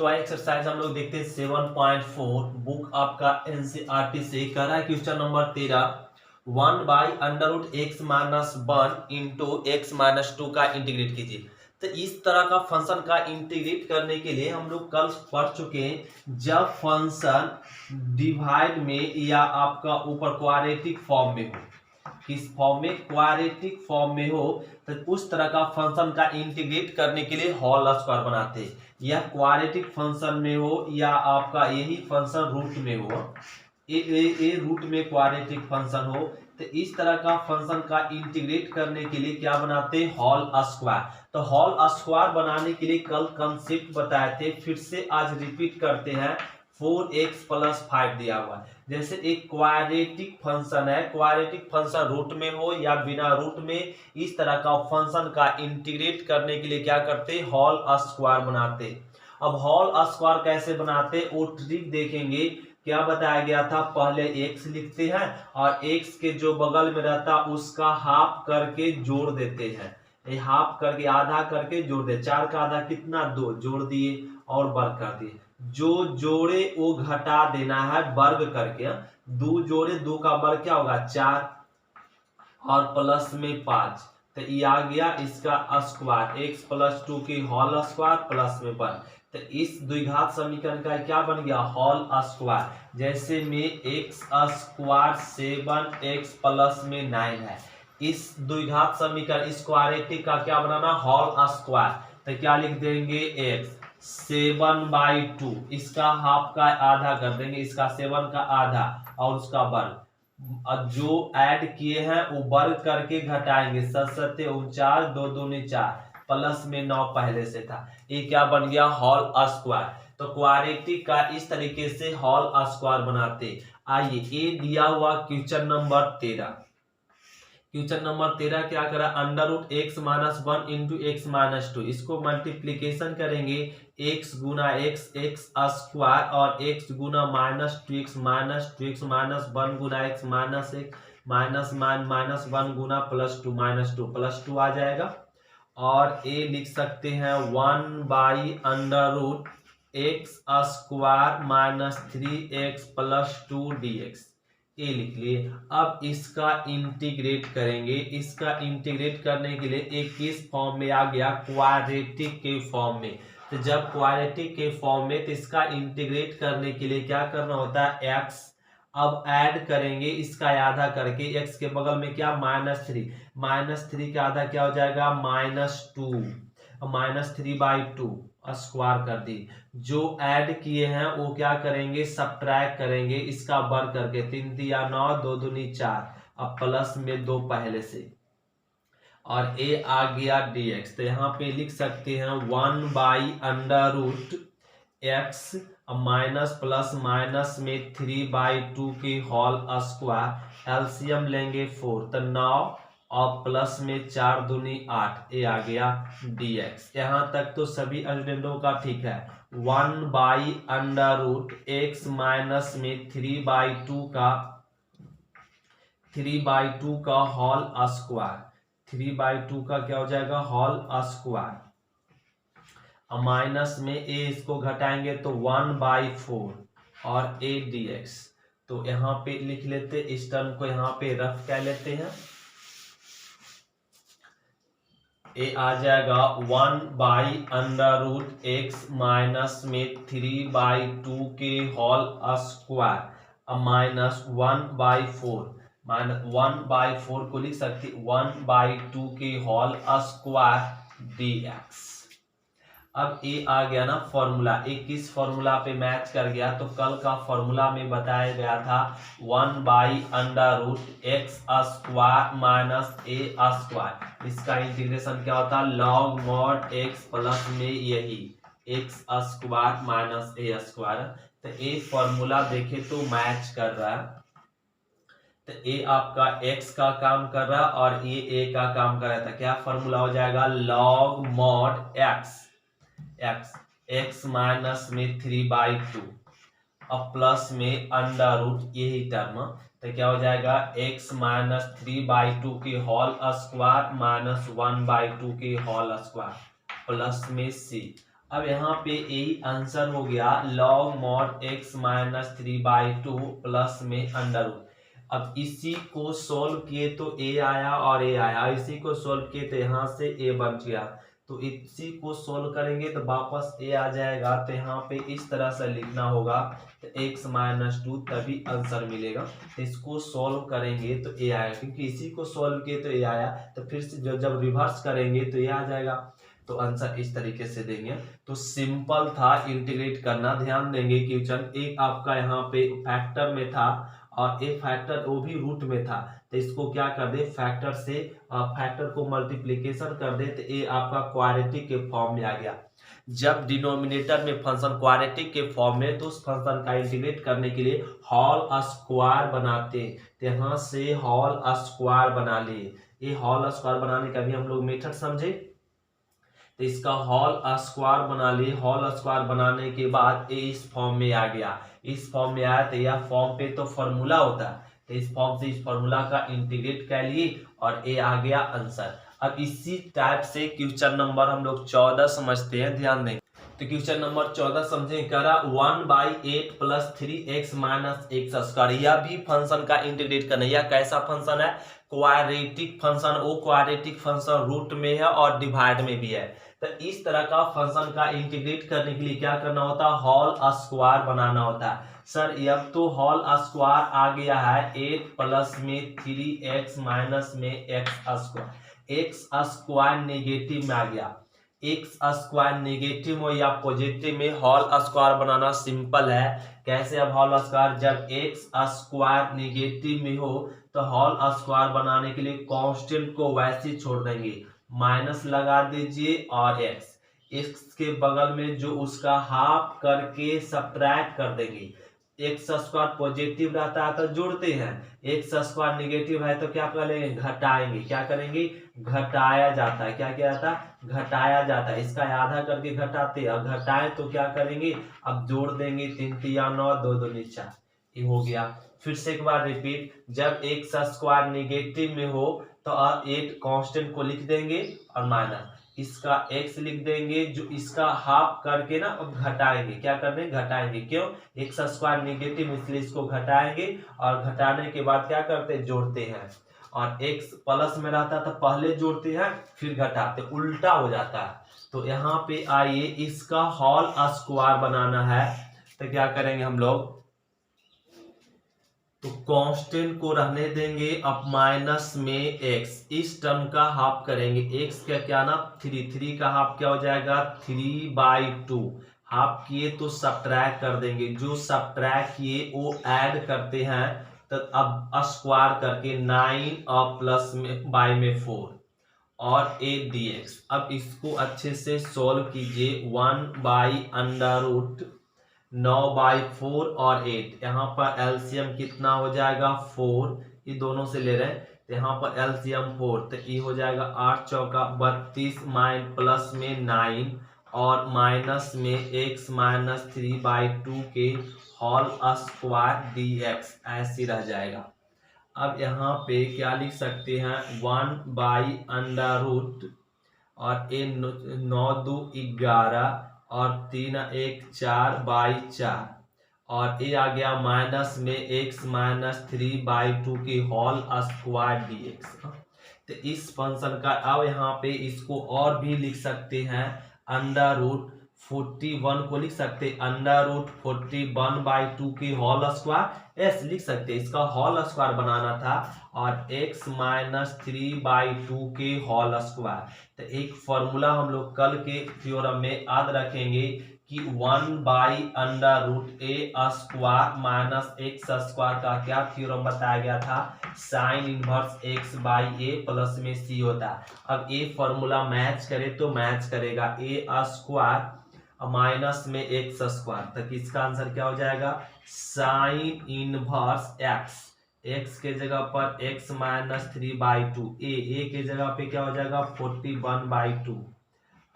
तो एक्सरसाइज हम लोग देखते हैं 7.4 बुक आपका एनसीईआरटी से कह रहा है question number 13 1/√x-1 into x-2 का इंटीग्रेट कीजिए। तो इस तरह का फंक्शन का इंटीग्रेट करने के लिए हम लोग कल पढ़ चुके हैं, जब फंक्शन डिवाइड में या आपका ऊपर क्वाड्रेटिक फॉर्म में हो, किस फॉर्म में, क्वाड्रेटिक फॉर्म में हो, तो उस तरह का फंक्शन का इंटीग्रेट करने के लिए होल स्क्वायर बनाते हैं। यह क्वाड्रेटिक फंक्शन में हो या आपका यही फंक्शन रूट में हो, ए रूट में क्वाड्रेटिक फंक्शन हो, तो इस तरह का फंक्शन का इंटीग्रेट करने के लिए क्या बनाते हैं, होल स्क्वायर। तो होल स्क्वायर बनाने के लिए कल कंसेप्ट बताए थे, फिर से आज रिपीट करते हैं। 4x + 5 दिया हुआ है। जैसे एक क्वाड्रेटिक फंक्शन है, क्वाड्रेटिक फंक्शन रूट में हो या बिना रूट में, इस तरह का फंक्शन का इंटीग्रेट करने के लिए क्या करते हैं, होल स्क्वायर बनाते। अब होल स्क्वायर कैसे बनाते, वो ट्रिक देखेंगे। क्या बताया गया था, पहले x लिखते हैं और x के जो बगल में रहता उसका हाफ करके जोड़ देते हैं। ये हाफ करके आधा करके जोड़ दे, 4 का आधा कितना, 2, जोड़ दिए और वर्ग कर दिए। जो जोड़े वो घटा देना है वर्ग करके। 2 जोड़े 2 का वर्ग क्या होगा, 4 और प्लस में 5, तो ये आ गया इसका स्क्वायर, x + 2 की होल स्क्वायर प्लस में 1। तो इस द्विघात समीकरण का क्या बन गया, होल स्क्वायर। जैसे में x स्क्वायर 7x प्लस में 9 है, इस द्विघात समीकरण इस क्वाड्रेटिक का क्या बनाना, होल स्क्वायर। तो क्या लिख देंगे, x 7/2, इसका हाफ का आधा कर देंगे, इसका 7 का आधा और उसका वर्ग। जो ऐड किए हैं वो वर्ग करके घटाएंगे, 7 7 49, 2 दूनी 4, प्लस में 9 पहले से था। ये क्या बन गया, होल स्क्वायर। तो क्वाड्रेटिक का इस तरीके से होल स्क्वायर बनाते। आइए ये दिया हुआ क्वेश्चन नंबर 13, क्वेश्चन नंबर 13 क्या करा, √x-1 इंटू x-2, इसको मल्टीप्लीकेशन करेंगे, x गुना x, x स्क्वायर और x गुना -2x, -2x, -1 गुना x, -1, -1 गुना +2, +2 आ जाएगा। और a लिख सकते हैं 1/√x स्क्वायर -3x + 2 dx, ये लिख लिए। अब इसका इंटीग्रेट करेंगे, इसका इंटीग्रेट करने के लिए एक किस फॉर्म में आ गया, क्वाड्रेटिक के फॉर्म में। तो जब क्वाड्रेटिक के फॉर्म में, तो इसका इंटीग्रेट करने के लिए क्या करना होता है, x। अब ऐड करेंगे इसका आधा करके, x के बगल में क्या, -3, -3 का आधा क्या हो जाएगा, -2, -3/2 स्क्वायर कर दी। जो ऐड किए हैं वो क्या करेंगे, सब्ट्रैक्ट करेंगे, इसका वर्ग करके, 3 3 9, 2 दूनी 4, अब प्लस में 2 पहले से, और a आ गया dx। तो यहाँ पे लिख सकते हैं 1/√x, माइनस प्लस माइनस में 3/2 की होल स्क्वायर, एलसीएम लेंगे 4, तो 9 और प्लस में 4 दूनी 8, ये आ गया dx। यहाँ तक तो सभी स्टूडेंटों का ठीक है। 1/√x माइनस में 3/2 का होल स्क्वायर, 3/2 का क्या हो जाएगा, होल स्क्वायर, माइनस में a, इसको घटाएंगे तो 1/4 और a dx। तो यहाँ पे लिख लेते, इस टर्म को यहाँ पे रफ कर लेते हैं। ए आ जाएगा 1/√x माइनस में 3/2 के होल स्क्वायर माइनस 1/4, -1/4 को लिख सकते 1/2 के होल स्क्वायर dx। अब ये आ गया ना फॉर्मूला, एक किस फॉर्मूला पे मैच कर गया, तो कल का फॉर्मूला में बताया गया था 1/√x square minus a square. इसका इंटीग्रेशन क्या होता है, log mod x प्लस में यही x square minus a square. तो ये फॉर्मूला देखे तो मैच कर रहा है। तो a आपका x का काम कर रहा है और ये a का काम कर रहा था। क्या फॉर्मूला हो जाएगा, log mod x माइनस में 3/2 अब प्लस में √ यही टर्म, तो क्या हो जाएगा, x माइनस 3/2 की होल स्क्वायर माइनस 1/2 की होल स्क्वायर प्लस में c। अब यहाँ पे यही आंसर हो गया log mod x minus 3/2 plus में अंडर रूट। अब इसी को सोल्व किए तो a आया और a आया, इसी को सोल्व किए तो यहाँ से a बच गया, तो इसी को सोल्व करेंगे तो वापस a आ जाएगा। तो यहाँ पे इस तरह से लिखना होगा तो x माइनस 2 तभी आंसर मिलेगा। तो इसको सोल्व करेंगे तो a आएगा, क्योंकि इसी को सोल्व किए तो a आया, तो फिर से जब रिवर्स करेंगे तो a आ जाएगा। तो आंसर इस तरीके से देंगे। तो सिंपल था इंटीग्रेट करना। ध्यान देंगे क्वेश्चन एक आपका यहाँ पे फैक्टर में था और एक फैक्टर वो भी रूट में था, तो इसको क्या कर दे फैक्टर से फैक्टर को मल्टीप्लिकेशन कर दे तो ये आपका क्वाड्रेटिक के फॉर्म में आ गया। जब डिनोमिनेटर में फंक्शन क्वाड्रेटिक के फॉर्म में तो उस फंक्शन का इंटीग्रेट करने के लिए होल स्क्वायर बनाते हैं, तो यहाँ से होल स्क्वायर बना लिए। ये होल स्क्वायर बनाने का भी हम लोग मेथड समझे, तो इसका होल स्क्वायर बना लिए। होल स्क्वायर बनाने के बाद ये इस फॉर्म में आ गया, इस फॉर्म में आया तो यह फॉर्म पे तो फॉर्मूला होता है, तो इस फॉर्म से इस फॉर्मूला का इंटीग्रेट कर लिए और ये आ गया आंसर। अब इसी टाइप से क्वेश्चन नंबर हम लोग 14 समझते हैं। ध्यान देंगे तो क्वेश्चन नंबर 14 समझे, करा 1/8 plus 3x minus x square. यह भी फंक्शन का इंटीग्रेट करना। यह कैसा फंक्शन है, क्वाड्रेटिक फंक्शन। वो क्वाड्रेटिक फंक्शन रूट में है और डिवाइड में भी है। तो इस तरह का फंक्शन का इंटीग्रेट करने के लिए क्या करना होता है, होल स्क्वायर बनाना होता है। सर अब तो होल स्क्वायर आ गया है 8 प्लस में 3x माइनस में x square. X square negative में आ गया, एक्स स्क्वायर नेगेटिव हो या पॉजिटिव में होल स्क्वायर बनाना सिंपल है। कैसे, अब होल स्क्वायर जब एक्स स्क्वायर नेगेटिव में हो तो होल स्क्वायर बनाने के लिए कांस्टेंट को वैसे ही छोड़ देंगे, माइनस लगा दीजिए और एक्स के बगल में जो उसका हाफ करके सब्ट्रैक्ट कर देंगे। एक्स स्क्वायर पॉजिटिव रहता है तो जोड़ते हैं, एक्स स्क्वायर नेगेटिव है तो क्या करेंगे, घटाएंगे। क्या करेंगे, घटाया जाता है। क्या किया जाता है, घटाया जाता है। इसका आधा करके घटाते हैं और घटाए तो क्या करेंगे, अब जोड़ देंगे। 3 3 9, 2 2 4, ये हो गया। फिर से एक बार रिपीट, जब एक्स स्क्वायर नेगेटिव में हो तो 8 कांस्टेंट को लिख देंगे और माइनस इसका x लिख देंगे, जो इसका हाफ करके ना अब घटाएंगे। क्या करने, घटाएंगे। क्यों, एक्स स्क्वायर नेगेटिव इसलिए इसको घटाएंगे और घटाने के बाद क्या करते हैं, जोड़ते हैं। और x प्लस में रहता तो पहले जोड़ते हैं फिर घटाते, उल्टा हो जाता है। तो यहाँ पे आइए इसका होल स्क्वायर बनाना है, तो क्या करेंगे हम लोग, तो कांस्टेंट को रहने देंगे, अब माइनस में x, इस टर्म का हाफ करेंगे। x का क्या ना 3 का हाफ क्या हो जाएगा 3/2, हाफ किए तो सब्ट्रैक्ट कर देंगे, जो सब्ट्रैक्ट किए वो ऐड करते हैं। तो अब स्क्वायर करके 9 और प्लस में बाई में 4 और 8 dx। अब इसको अच्छे से सोल्व कीजिए। 1/√9/4 और 8, यहाँ पर एलसीएम कितना हो जाएगा 4, ये दोनों से ले रहे हैं तो यहाँ पर एलसीएम 4, तो ये हो जाएगा 8 चौका 32 माइन प्लस में 9 और माइनस में x माइनस 3/2 के होल स्क्वायर dx, ऐसे रह जाएगा। अब यहाँ पे क्या लिख सकते हैं, 1/√, और ये 9 2 11 और 3 1 4/4, और ये आ गया माइनस में x माइनस 3/2 की होल स्क्वायर dx। तो इस फंक्शन का अब यहाँ पे इसको और भी लिख सकते हैं, √41 को लिख सकते हैं √41/2 की होल स्क्वायर एस लिख सकते हैं। इसका होल स्क्वायर बनाना था और x माइनस 3/2 के होल स्क्वायर। तो एक फॉर्मूला हम लोग कल के थ्योरम में याद रखेंगे कि 1/√a square minus x square का क्या थ्योरम बताया गया था, साइन इनवर्स x/a प्लस में c होता है। अब ये फॉर्मूला मैच करे तो मैच करेगा a स्क्वायर माइनस में एक्स स्क्वायर, तो किसका आंसर क्या हो जाएगा, साइन इनवर्स x के जगह पर x माइनस 3/2, a के जगह पे क्या हो जाएगा 41/2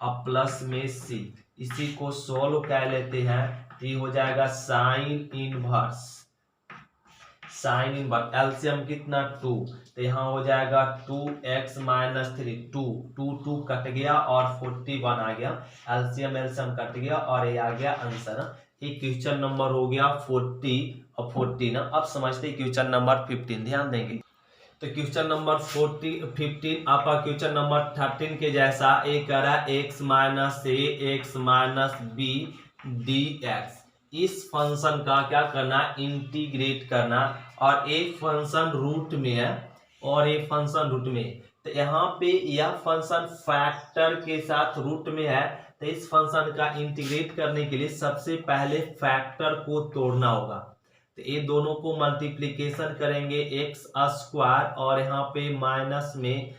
अब प्लस में c। इसी को सोल्व कर लेते हैं, ये हो जाएगा साइन साइन इनवर्स एलसीएम कितना 2, तो यहाँ हो जाएगा 2x माइनस 3, 2 कट गया और 41 आ गया, एलसीएम एलसीएम कट गया और ये आ गया आंसर। ये क्वेश्चन नंबर हो गया 40 और 14। अब समझते हैं क्वेश्चन नंबर 15, ध्यान देंगे। तो क्वेश्चन नंबर 15 आपका क्वेश्चन नंबर 13 के जैसा एक कह रहा है x minus a x minus b d x. इस फंक्शन का क्या करना, इंटीग्रेट करना, और एक फंक्शन रूट में है और एक फंक्शन रूट में। तो यहाँ पे यह फंक्शन फैक्टर के साथ रूट में है, तो इस फंक्शन का इंटीग्रेट करने के लिए सबसे पहले फैक्टर को तोड़ना होगा। तो ये दोनों को मल्टीप्लीकेशन करेंगे एक्स स्क्वायर और यहाँ पे माइनस में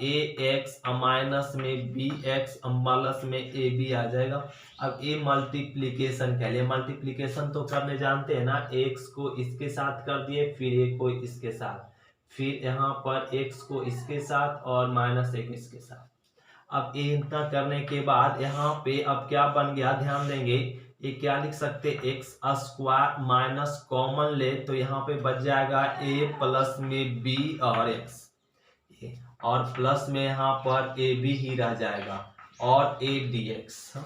ए एक्स माइनस में बी एक्स प्लस में ए बी आ जाएगा। अब ये मल्टीप्लीकेशन के लिए मल्टीप्लीकेशन तो करने जानते हैं ना, एक्स को इसके साथ कर दिए, फिर ए को इसके साथ, फिर यहाँ पर एक्स को इसके साथ और माइनस एक इसके साथ। अब ये इतना करने के बाद यहाँ पे अब क्या बन गया, ध्यान देंगे, ये क्या लिख सकते, एक्स स्क्वायर माइनस कॉमन ले तो यहाँ पे बच जाएगा ए प्लस में बी और एक्स, और प्लस में यहाँ पर ए बी ही रह जाएगा और ए डी एक्स।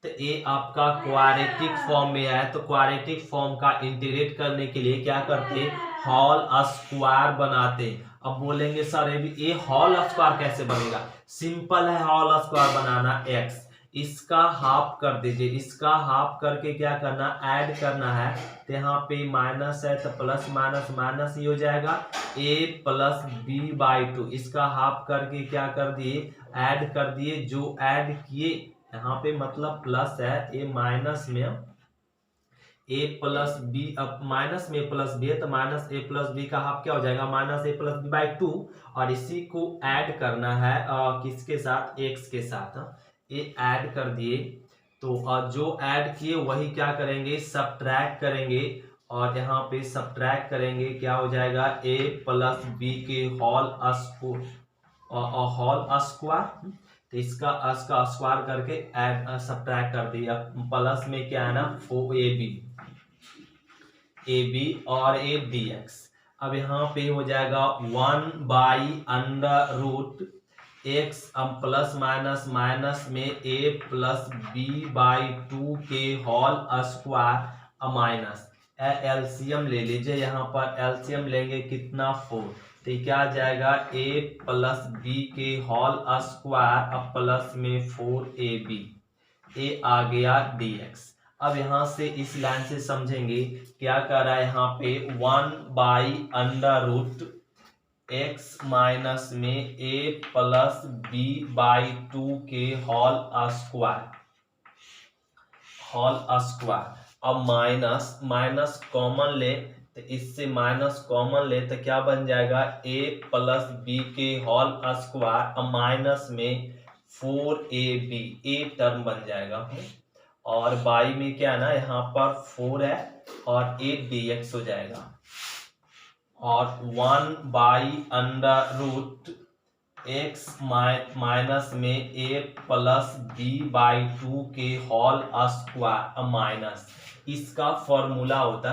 तो ये आपका क्वाड्रेटिक फॉर्म में है, तो क्वाड्रेटिक फॉर्म का इंटीग्रेट करने के लिए क्या करते, होल स्क्वायर बनाते। अब बोलेंगे सर ये होल स्क्वायर कैसे बनेगा, सिंपल है होल स्क्वायर बनाना, एक्स इसका हाफ कर दीजिए, इसका हाफ करके क्या करना, ऐड करना है। तो यहाँ पे माइनस है तो प्लस माइनस माइनस ही हो जाएगा, a प्लस बी बाई 2, इसका हाफ करके क्या कर दिए, ऐड कर दिए। जो ऐड किए यहाँ पे मतलब प्लस है, a माइनस में a प्लस बी, अब माइनस में प्लस बी है तो माइनस a प्लस बी का हाफ क्या हो जाएगा, minus a plus b by 2, और इसी को ऐड करना है किसके साथ, x के साथ। ये ऐड कर दिए तो जो ऐड किए वही क्या करेंगे, सबट्रैक्ट करेंगे, और यहाँ पे सबट्रैक्ट करेंगे क्या हो जाएगा, a प्लस बी के होल स्क्वायर, तो इसका स्क्वायर करके ऐड सबट्रैक्ट कर दिया, प्लस में क्या है ना 4ab और a dx। अब यहाँ पे हो जाएगा 1/√, एक्स प्लस माइनस माइनस में a प्लस बी बाई 2 के होल स्क्वायर माइनस एलसीएम ले लीजिए, यहाँ पर एलसीएम लेंगे कितना 4, तो क्या आ जाएगा a प्लस बी के होल स्क्वायर प्लस में 4ab, a आ गया dx। अब यहाँ से इस लाइन से समझेंगे क्या कर रहा है, यहाँ पे 1/√, एक्स माइनस में a प्लस बी बाई 2 के होल स्क्वायर। अब माइनस माइनस कॉमन ले तो इससे माइनस कॉमन ले तो क्या बन जाएगा, a प्लस बी के होल स्क्वायर माइनस में 4ab, a टर्म बन जाएगा, और बाई में क्या है ना, यहाँ पर 4 है और a dx हो जाएगा, और 1/√, एक्स माइनस में a प्लस बी बाई 2 के होल स्क्वायर माइनस, इसका फॉर्मूला होता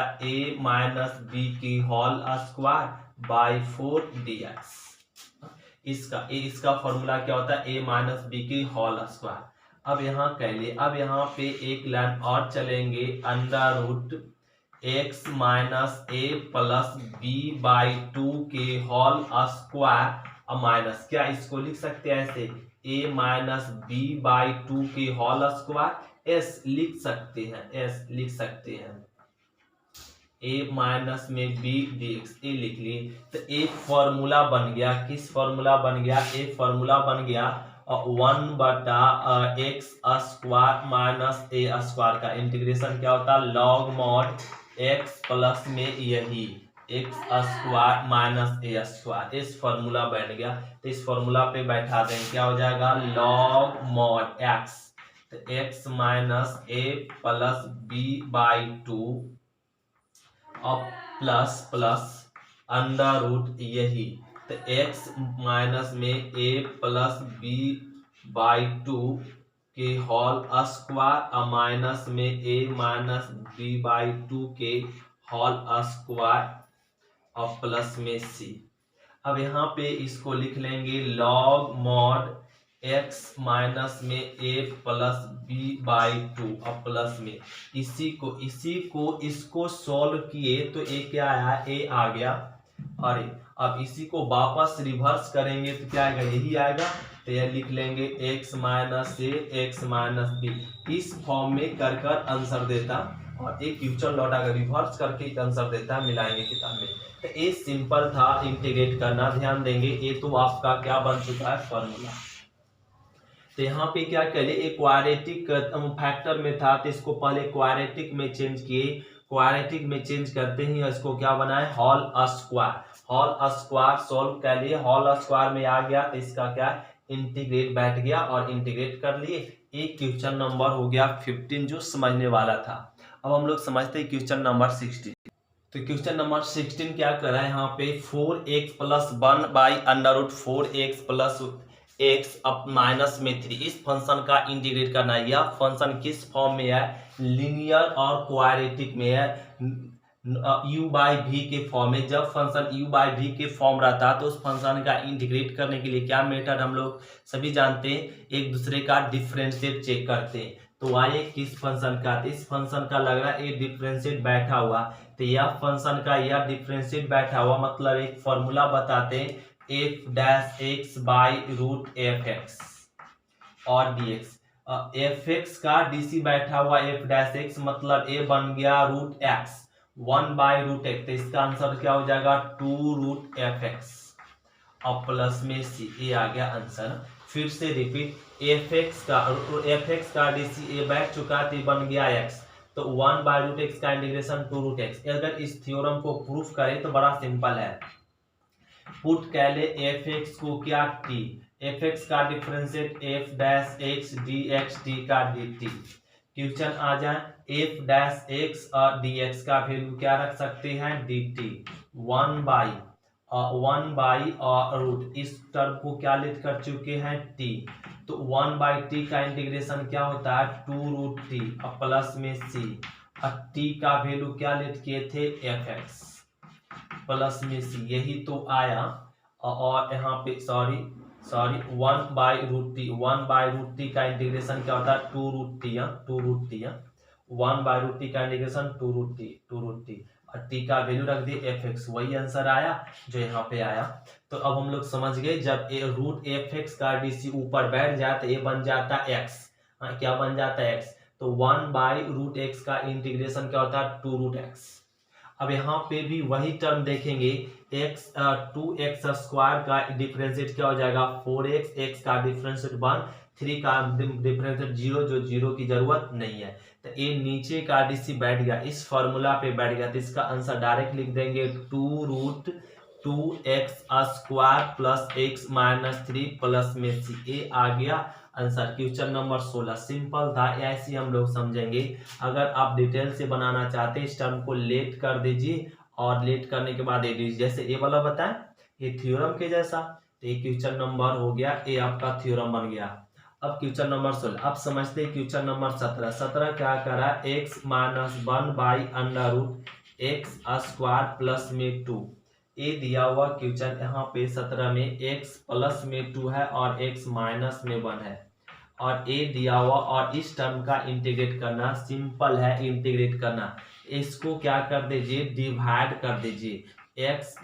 है a माइनस बी की होल स्क्वायर बाई 4 dx। इसका फॉर्मूला क्या होता है, a माइनस बी की होल स्क्वायर। अब यहाँ कह लिए, अब यहाँ पे एक लाइन और चलेंगे, √, x minus a plus b by 2 के होल स्क्वायर माइनस, क्या इसको लिख सकते हैं ऐसे, a माइनस बी बाई 2 के होल स्क्वायर, s लिख सकते हैं, a माइनस में b dx, a लिख लिए। तो एक फॉर्मूला बन गया, किस फॉर्मूला बन गया, एक फॉर्मूला बन गया 1/x square minus a square का इंटीग्रेशन क्या होता है, लॉग मॉड x प्लस में यही x square minus a square, इस फॉर्मूला बैठ गया। तो इस फॉर्मूला पे बैठा देंगे, क्या हो जाएगा, लॉग मॉड x, तो x minus a plus b by 2 और प्लस √, यही, तो x माइनस में a प्लस b बाई 2 के होल स्क्वायर माइनस में a माइनस b बाई 2 के होल स्क्वायर और प्लस में सी। अब यहाँ पे इसको लिख लेंगे लॉग मॉड x माइनस में a प्लस b बाई 2 और प्लस में इसी को इसको सॉल्व किए तो a क्या आया, a आ गया। अरे अब इसी को वापस रिवर्स करेंगे तो क्या आएगा, यही आएगा। तो यह लिख लेंगे x minus a x minus b। इस फॉर्म में कर कर आंसर देता और एक फ्यूचर लॉट अगर रिवर्स करके आंसर देता, मिलाएंगे किताब में। तो ये सिंपल था इंटीग्रेट करना, ध्यान देंगे। ये तो आपका क्या बन चुका है, फॉर्मूला। तो यहाँ पे क्या करें, एक क्वाड्रेटिक फैक्टर में था तो इसको पहले क्वाड्रेटिक में चेंज किए। क्वाड्रेटिक में चेंज करते ही इसको क्या बनाए, whole square. Whole square solve कर लिए, होल स्क्वायर में आ गया तो इसका क्या इंटीग्रेट बैठ गया और इंटीग्रेट कर लिए। एक क्वेश्चन नंबर हो गया 15 जो समझने वाला था। अब हम लोग समझते हैं क्वेश्चन नंबर 16। तो क्वेश्चन नंबर 16 क्या कर रहा है यहाँ पे, 4x plus 1 by under root 4x plus x अब माइनस में 3 इस फंक्शन का इंटीग्रेट करना है। यह फंक्शन किस फॉर्म में है, लीनियर और क्वाड्रेटिक में है, u बाई वी के फॉर्म में। जब फंक्शन u बाई वी के फॉर्म रहता है तो उस फंक्शन का इंटीग्रेट करने के लिए क्या मेथड हम लोग सभी जानते हैं, एक दूसरे का डिफरेंशिएट चेक करते हैं। तो आइए किस फंक्शन का, इस फंक्शन का लग रहा है ये डिफरेंशिएट बैठा हुआ। तो यह फंक्शन का यह डिफरेंशिएट बैठा हुआ मतलब एक फॉर्मूला बताते हैं, f dash x by root f x और डी एक्स। एफ एक्स का डीसी बैठा हुआ एफ डैश एक्स मतलब ए बन गया root x 1 by root x. तो इसका आंसर क्या हो जाएगा, 2 रूट एफ एक्स और प्लस में सी, ए आ गया आंसर। फिर से रिपीट, एफ एक्स का डीसी ए बैठ चुका तो बन गया एक्स, तो 1 बाई रूट एक्स का इंटीग्रेशन 2 रूट एक्स। अगर इस थ्योरम को प्रूफ करें तो बड़ा सिंपल है, पुट कर ले एफ एक्स को क्या टी, एफ एक्स का differentiate F dash x D x T का डी टी। क्वेश्चन आ जाए, एफ डैश एक्स और डी एक्स का वैल्यू क्या रख सकते हैं, डी टी 1 बाई और रूट, इस टर्म को क्या लिख कर चुके हैं टी। तो 1 बाई टी का इंटीग्रेशन क्या होता है 2 रूट टी और प्लस में सी और टी का वैल्यू क्या लिख किए थे एफ एक्स प्लस में सी, यही तो आया। और यहाँ पे sorry 1 by root t, 1 by root t का इंटीग्रेशन क्या होता है 2 root t, 2 root t 1 by root t का इंटीग्रेशन 2 रूट टी और टी का वैल्यू रख दिए एफ एक्स, वही आंसर आया जो यहाँ पे आया। तो अब हम लोग समझ गए, जब ए रूट एफ एक्स का डीसी ऊपर बैठ जाए तो ये बन जाता है एक्स, क्या बन जाता है एक्स। तो 1 बाई रूट एक्स का इंटीग्रेशन क्या होता है 2 रूट एक्स। अब यहाँ पे भी वही टर्म देखेंगे, एक्स 2x स्क्वायर का डिफरेंशिएट क्या हो जाएगा 4x, x का डिफरेंशिएट 1, 3 का डिफरेंशिएट 0 जो 0 की जरूरत नहीं है। तो ये नीचे का डीसी बैठ गया, इस फॉर्मूला पे बैठ गया, तो इसका आंसर डायरेक्ट लिख देंगे 2 root 2x square plus x minus 3 plus में सी, ए आ गया आंसर। क्वेश्चन नंबर 16 सिंपल था, ऐसे ही हम लोग समझेंगे। अगर आप डिटेल से बनाना चाहते हैं इस टर्म को लेट कर दीजिए और लेट करने के बाद जैसे ए वाला बताएं ये थ्योरम के जैसा, तो ये क्वेश्चन नंबर हो गया, ए आपका थ्योरम बन गया। अब क्वेश्चन नंबर 16 अब समझते हैं क्वेश्चन नंबर 17 क्या करा, x minus 1 by under root x square plus में 2, ए दिया हुआ क्वेश्चन यहाँ पे 17 में x प्लस में 2 है और x माइनस में 1 है और a दिया हुआ, और इस टर्म का इंटीग्रेट करना सिंपल है। इंटीग्रेट करना, इसको क्या कर दीजिए डिवाइड कर दीजिए, x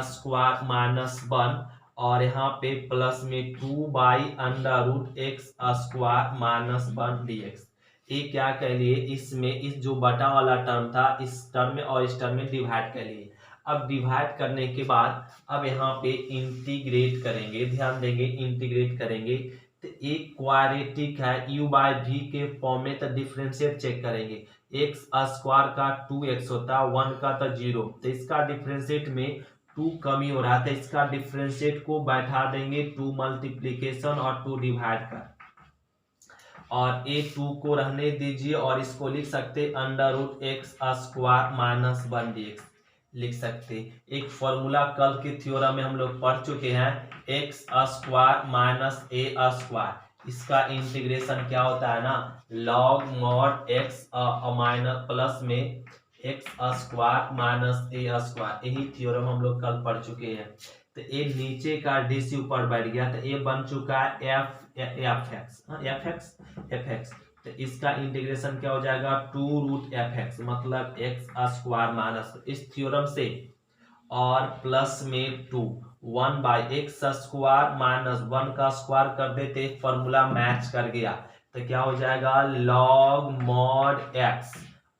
स्क्वायर माइनस 1 और यहाँ पे प्लस में 2 by under root x square minus 1 dx। ये क्या कह लिए, इसमें इस जो बटा वाला टर्म था इस टर्म में और इस टर्म में डिवाइड कर लिए। अब डिवाइड करने के बाद अब यहाँ पे इंटीग्रेट करेंगे, ध्यान देंगे इंटीग्रेट करेंगे तो एक क्वाड्रेटिक है u बाई वी के फॉर्म में, तो डिफरेंशिएट चेक करेंगे, एक्स स्क्वायर का 2x होता है 1 का तो 0, तो इसका डिफरेंशिएट में 2 कमी हो रहा था, इसका डिफरेंशिएट को बैठा देंगे 2 मल्टीप्लीकेशन और 2 डिवाइड कर, और ए 2 को रहने दीजिए और इसको लिख सकते under root x square minus 1 dx लिख सकते। एक फॉर्मूला कल के थ्योरम में हम लोग पढ़ चुके हैं, एक्स स्क्वायर माइनस ए स्क्वायर, इसका इंटीग्रेशन क्या होता है ना log mod x minus plus में एक्स स्क्वायर माइनस ए स्क्वायर, यही थ्योरम हम लोग कल पढ़ चुके हैं। तो ए नीचे का डी सी ऊपर बैठ गया, तो ए बन चुका है एफ एक्स। तो इसका इंटीग्रेशन क्या हो जाएगा 2√f(x), मतलब एक्स स्क्वायर माइनस इस थ्योरम से और प्लस में 2 1/x स्क्वायर माइनस 1 का स्क्वायर कर देते, फॉर्मूला मैच कर गया। तो क्या हो जाएगा log mod x,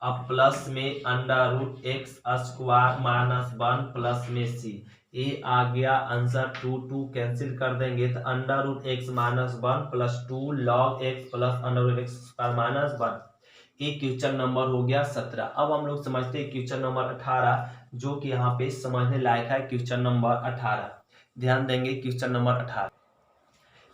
अब प्लस में √x स्क्वायर माइनस 1 प्लस में c, ये आ गया आंसर। 2 कैंसिल कर देंगे तो √x minus 1 plus 2 log x plus √x square minus 1। ये क्वेश्चन नंबर हो गया 17। अब हम लोग समझते हैं क्वेश्चन नंबर 18, जो कि यहाँ पे समझने लायक है। क्वेश्चन नंबर 18 ध्यान देंगे, क्वेश्चन नंबर 18।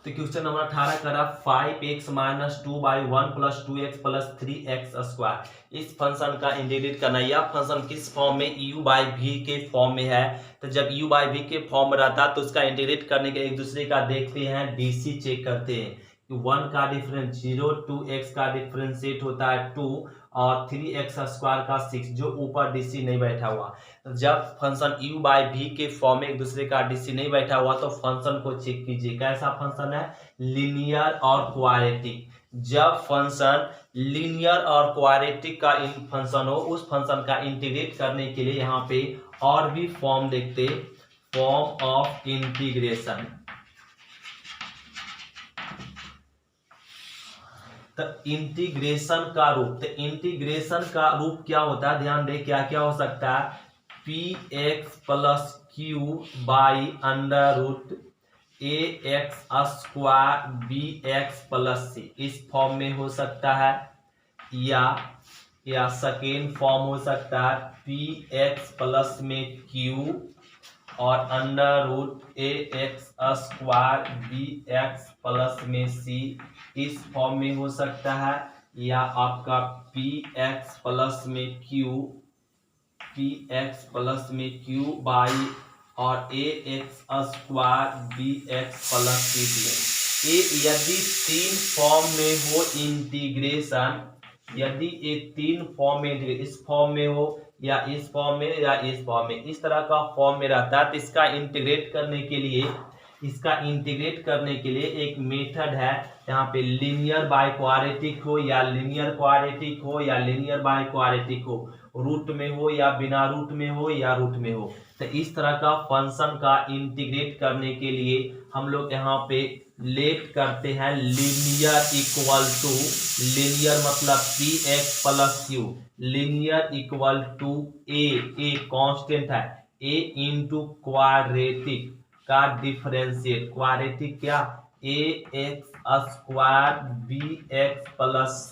तो क्वेश्चन नंबर 18 करा 5x minus 2/1 plus 2x plus 3x square, इस फंक्शन का इंटीग्रेट करना। यह फंक्शन किस फॉर्म में, u/v के फॉर्म में है। तो जब u/v के फॉर्म में रहता है तो उसका इंटीग्रेट करने के एक दूसरे का देखते हैं, डीसी चेक करते हैं। 1 का डिफरेंस 0, 2x का डिफरेंशिएट होता है 2 और 3x स्क्वायर का 6, जो ऊपर डीसी नहीं बैठा हुआ। जब फंक्शन u/v के फॉर्म में एक दूसरे का डीसी नहीं बैठा हुआ तो फंक्शन को चेक कीजिए, कैसा फंक्शन है, लीनियर और क्वाड्रेटिक। जब फंक्शन लीनियर और क्वाड्रेटिक का फंक्शन हो, उस फंक्शन का इंटीग्रेट करने के लिए यहाँ पे और भी फॉर्म देखते, फॉर्म ऑफ इंटीग्रेशन। तो इंटीग्रेशन का रूप, तो इंटीग्रेशन का रूप क्या होता है, ध्यान दे क्या क्या हो सकता है, px plus Q by √ax square bx plus c, इस फॉर्म में हो सकता है। या सेकेंड फॉर्म हो सकता है px प्लस में q और √ax स्क्वायर bx प्लस में c, इस फॉर्म में हो सकता है। या आपका px प्लस में q बाई और ax square bx plus c। यदि तीन फॉर्म में हो इंटीग्रेशन, यदि ये तीन फॉर्म में, इस फॉर्म में हो या इस फॉर्म में या इस फॉर्म में, इस तरह का फॉर्म में रहता है, तो इसका इंटीग्रेट करने के लिए एक मेथड है। यहाँ पे लीनियर बाय क्वाड्रेटिक हो या लीनियर क्वाड्रेटिक हो या लीनियर बाय क्वाड्रेटिक हो, रूट में हो या बिना रूट में हो या रूट में हो। तो इस तरह का फंक्शन का इंटीग्रेट करने के लिए हम लोग यहाँ पे लेट करते हैं लीनियर इक्वल टू, लीनियर मतलब px plus q, linear equal to a constant है, a इंटू क्वाड्रेटिक का डिफरेंशिएट, क्वाड्रेटिक क्या, ax square bx plus c,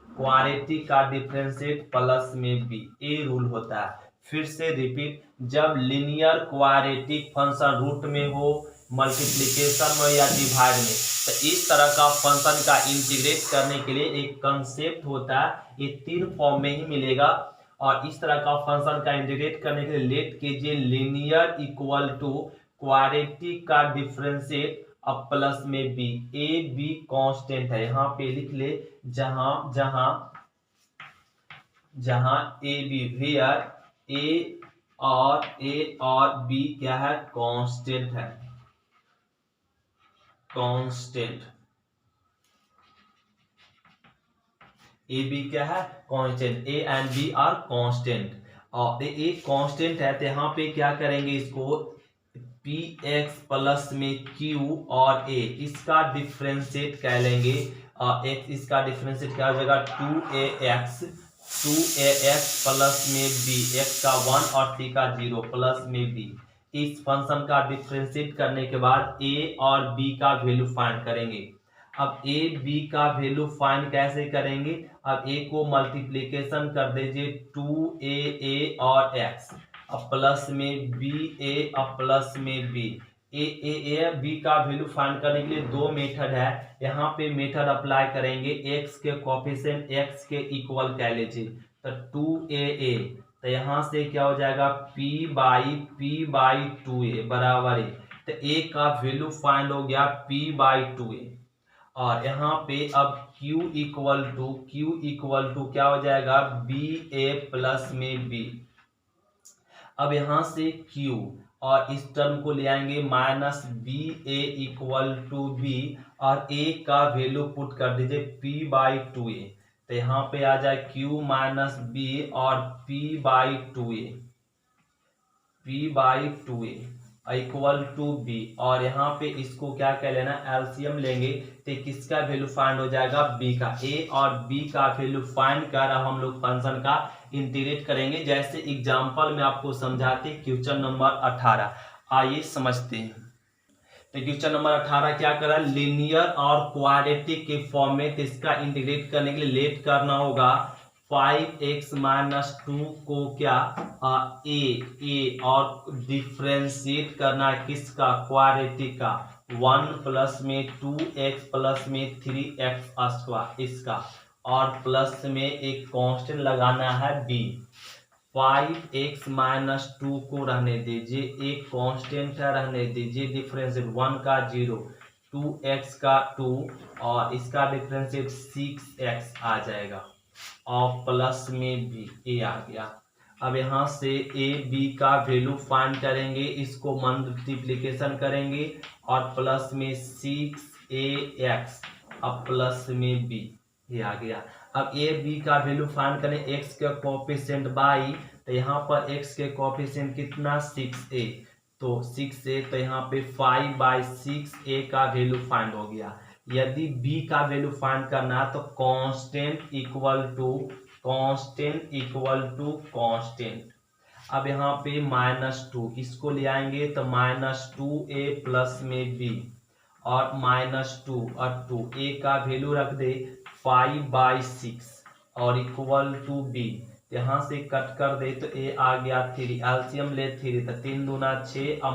quadratic का डिफरेंशिएट प्लस में b, ए रूल होता है। फिर से रिपीट, जब लीनियर क्वाड्रेटिक फंक्शन रूट में हो, मल्टीप्लिकेशन में या डिवाइड में, तो इस तरह का फंक्शन का इंटीग्रेट करने के लिए एक कंसेप्ट होता है, ये तीन फॉर्म में ही मिलेगा। और इस तरह का फंक्शन का इंटीग्रेट करने के लिए लेट कीजिए लीनियर इक्वल टू क्वाड्रेटिक का डिफरेंशिएट अब प्लस में बी, ए बी कांस्टेंट है, यहाँ पे लिख ले, जहां ए बी, वेयर ए और बी क्या है, कांस्टेंट है, कांस्टेंट, ए बी क्या है, constant, a and b are constant, और ए कांस्टेंट है। तो यहाँ पे क्या करेंगे, इसको px प्लस में q और a, इसका डिफरेंशिएट कह लेंगे, x इसका डिफरेंशिएट क्या हो जाएगा 2ax प्लस में b, x का 1 और c का 0 प्लस में b। इस फंक्शन का डिफरेंशिएट करने के बाद a और b का वैल्यू फाइंड करेंगे। अब a b का वैल्यू फाइंड कैसे करेंगे, अब a को मल्टीप्लिकेशन कर दीजिए 2a और x, अब प्लस में बी ए अब प्लस में बी, ए बी का वैल्यू फाइंड करने के लिए दो मेथड है, यहाँ पे मेथड अप्लाई करेंगे, x के कोएफिशिएंट x के इक्वल कह लीजिए, तो 2a, तो यहाँ से क्या हो जाएगा p/2a बराबर है, तो a का वैल्यू फाइंड हो गया p/2a। और यहाँ पे अब Q इक्वल टू क्या हो जाएगा, बी ए प्लस में बी। अब यहां से Q और इस टर्म को ले आएंगे minus b a equal to b, और ए का वैल्यू पुट कर दीजिए P/2a। तो यहाँ पे आ जाए Q माइनस बी और P/2a इक्वल टू बी, और यहाँ पे इसको क्या कह लेना, एलसीएम लेंगे तो किसका वैल्यू फाइंड हो जाएगा, बी का। ए और बी का वैल्यू फाइंड कर अब हम लोग फंक्शन का इंटीग्रेट करेंगे, जैसे एग्जांपल में आपको समझाते। क्वेश्चन नंबर 18 आइए समझते हैं। तो क्वेश्चन नंबर 18 क्या कर रहा है, लीनियर और क्वाड्रेटिक के फॉर्म में, तो इसका इंटीग्रेट करने के लिए लेट करना होगा 5x माइनस 2 को क्या ए और डिफ्रेंशिएट करना है किसका, क्वाड्रेटिक का। 1 प्लस में 2x प्लस में 3x स्क्वायर इसका, और प्लस में एक कांस्टेंट लगाना है b। 5x माइनस 2 को रहने दीजिए, एक कांस्टेंट है रहने दीजिए, डिफरेंशिएट 1 का 0, 2x का 2, और इसका डिफरेंशिएट 6x आ जाएगा, और प्लस में b ए आ गया। अब यहाँ से ए बी का वैल्यू फाइंड करेंगे, इसको मल्टीप्लिकेशन करेंगे, और प्लस में 6ax, अब प्लस में b ये आ गया। अब ए बी का वैल्यू फाइंड करें, x का कोएफिशिएंट बाई, तो यहाँ पर x के कोएफिशिएंट कितना 6a, तो 6a, तो यहाँ पे 5/6a का वैल्यू फाइंड हो गया। यदि b का वैल्यू फाइंड करना है तो कांस्टेंट इक्वल टू कांस्टेंट। अब यहाँ पे -2 इसको ले आएंगे तो -2a प्लस में b, और -2 और 2 a का वैल्यू रख दे 5/6 और इक्वल टू b। यहाँ से कट कर दे तो a आ गया 3, एलसीएम ले 3, तो 3 दूना 6 और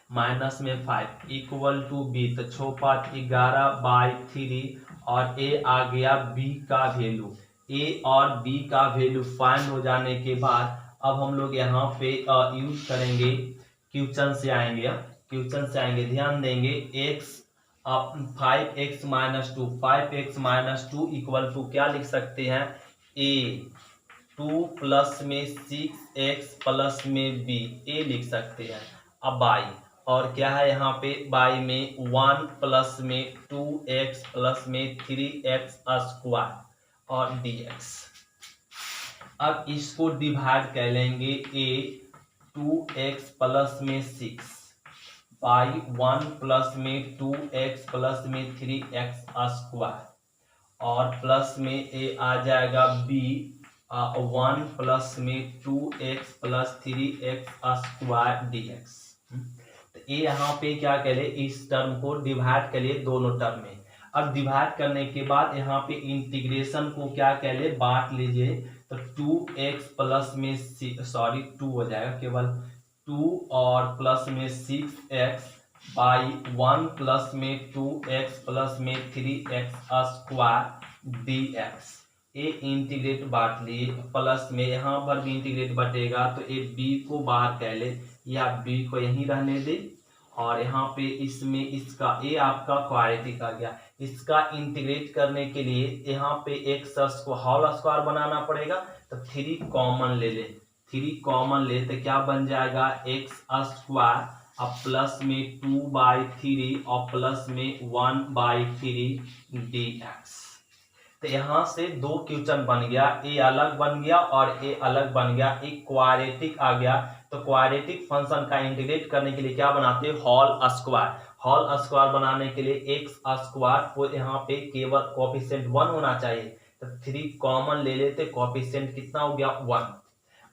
माइनस में 5 इक्वल टू b, तो 6×5 11/3, और a आ गया b का वैल्यू। a और b का वैल्यू फाइंड हो जाने के बाद अब हम लोग यहाँ पे यूज करेंगे, क्वेश्चन से आएंगे, ध्यान देंगे। x 5x minus 2 equal to क्या लिख सकते हैं, a 2 प्लस में 6x प्लस में b ए लिख सकते हैं। अब बाई, और क्या है यहाँ पे बाई में 1 प्लस में 2x प्लस में 3x स्क्वायर और dx। अब इसको डिवाइड कर लेंगे, a 2x प्लस में 6 बाई 1 प्लस में 2x प्लस में 3x स्क्वायर, और प्लस में a आ जाएगा b 1 प्लस में 2x plus 3x square dx। तो ये यहाँ पे क्या करे, इस टर्म को डिवाइड कर लिए दोनों टर्म में। अब डिवाइड करने के बाद यहाँ पे इंटीग्रेशन को क्या कह ले, बांट लीजिए, तो 2x प्लस में 2 हो जाएगा केवल 2, और प्लस में 6x बाई 1 प्लस में 2x प्लस में 3x स्क्वायर dx। ए इंटीग्रेट बांट लिए, प्लस में यहाँ पर भी इंटीग्रेट बटेगा, तो ए b को बाहर कह ले, या b को यहीं रहने दे, और यहाँ पे इसमें इसका a आपका क्वाड्रेटिक आ गया। इसका इंटीग्रेट करने के लिए यहाँ पे x को होल स्क्वायर बनाना पड़ेगा, तो 3 कॉमन ले ले, 3 कॉमन ले तो क्या बन जाएगा, x स्क्वायर, अब प्लस में 2/3 और प्लस में 1/3 dx। तो यहाँ से दो क्वेश्चन बन गया, ए अलग बन गया और ए अलग बन गया, एक क्वाड्रेटिक आ गया। तो क्वाड्रेटिक फंक्शन का इंटीग्रेट करने के लिए क्या बनाते हैं, होल स्क्वायर। होल स्क्वायर बनाने के लिए एक्स स्क्वायर को यहाँ पे केवल कोएफिशिएंट 1 होना चाहिए, तो 3 कॉमन ले लेते, कोएफिशिएंट कितना हो गया 1।